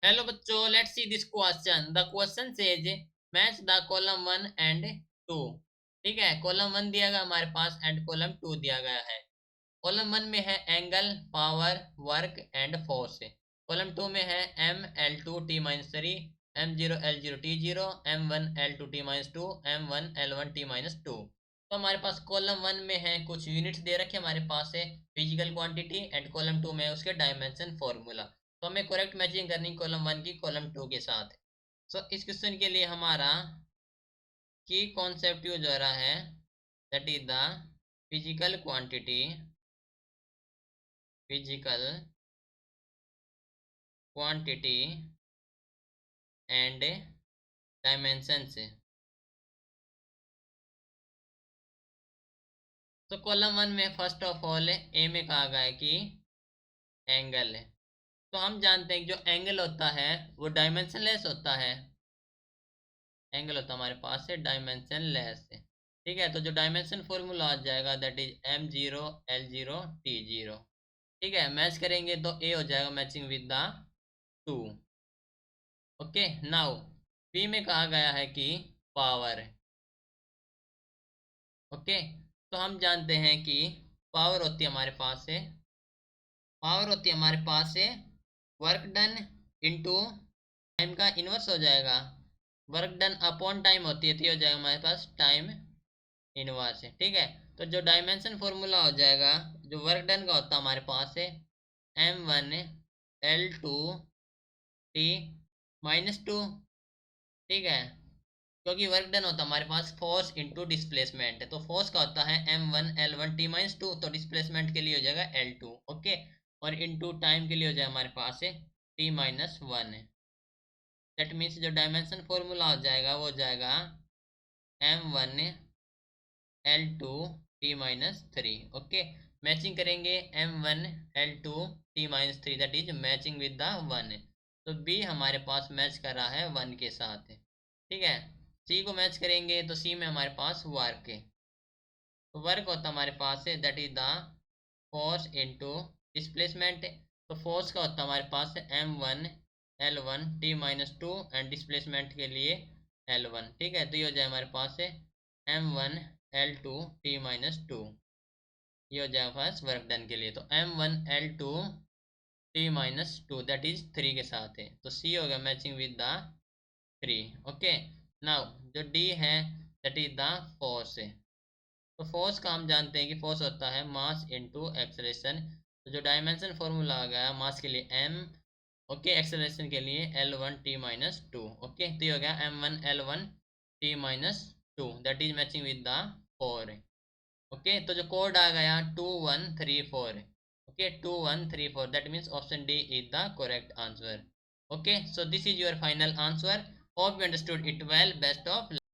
Hello बच्चों, let's see this question. The question says match the column 1 and 2। ठीक है, column 1 दिया गया हमारे पास एंड कॉलम 2 दिया गया है। कॉलम 1 में है angle, power, work and force. Column 2 में है M L2T-3, M0L0T0, M1L2T-2, M1L1T-2। तो हमारे पास कॉलम 1 में है कुछ यूनिट्स दे रखे हमारे पास है फिजिकल क्वांटिटी, एंड कॉलम 2 में है उसके डायमेंशन फॉर्मूला। तो हमें करेक्ट मैचिंग करनी कॉलम 1 की कॉलम 2 के साथ। सो इस क्वेश्चन के लिए हमारा की कॉन्सेप्ट यूज हो रहा है, that is the physical quantity, physical quantity and dimensions. तो कॉलम 1 में फर्स्ट ऑफ ऑल ए में कहा गया है कि एंगल है। तो हम जानते हैं कि जो एंगल होता है वो डायमेंशनलेस होता है। एंगल होता है हमारे पास से डायमेंशनलेस। ठीक है, तो जो डायमेंशन फॉर्मूला आ जाएगा दैट इज M0L0T0। ठीक है, मैच करेंगे तो ए हो जाएगा matching with the 2। Okay, now B में कहा गया है कि पावर। ओके, तो हम जानते हैं कि पावर होती है हमारे पास से, पावर होती है हमारे पास से वर्क डन इनटू टाइम का इनवर्स हो जाएगा। वर्क डन अपॉन टाइम होती है तो ये हो जाएगा हमारे पास टाइम इनवर्स है। ठीक है, तो जो डायमेंशन फॉर्मूला हो जाएगा जो वर्क डन का होता है हमारे पास है M1L2T-2। ठीक है, क्योंकि वर्क डन होता है हमारे पास फोर्स इंटू डिस्प्लेसमेंट है, तो फोर्स का होता है M1L1T-2, तो डिस्प्लेसमेंट के लिए हो जाएगा L2। ओके, और इंटू टाइम के लिए हो जाएगा हमारे पास है T-1 है। दैट मीन्स जो डायमेंशन फॉर्मूला हो जाएगा वो हो जाएगा M1L2T-3। ओके, मैचिंग करेंगे M1L2T-3, that is matching with the 1। तो बी हमारे पास मैच कर रहा है 1 के साथ। ठीक है, सी को मैच करेंगे तो सी में हमारे पास वर्क है। तो वर्क होता है हमारे पास है that is the force into displacement. तो फोर्स का होता है हमारे पास M1L1T-2 एंड डिस्प्लेसमेंट के लिए L1। ठीक है, तो ये हो जाए हमारे पास है M1L2T-2। ये हो जाएगा फर्स्ट वर्क डन के लिए, तो M1L2T-2 दैट इज 3 के साथ है, तो सी हो गया matching with the 3। Okay, now जो डी है दैट इज द फोर्स है। तो फोर्स का हम जानते हैं कि फोर्स होता है मास इनटू एक्सेलरेशन। तो जो डायमेंशन फॉर्मूला आ गया मास के लिए m, ओके, एक्सेलरेशन के लिए L1T-2। ओके, तो ये हो गया M1L1T-2 that is matching with the 4। Okay, तो जो कोड आ गया 2134। Okay, 2134, that means option D is the correct answer. Okay, so this is your final answer. Hope you understood it well. Best of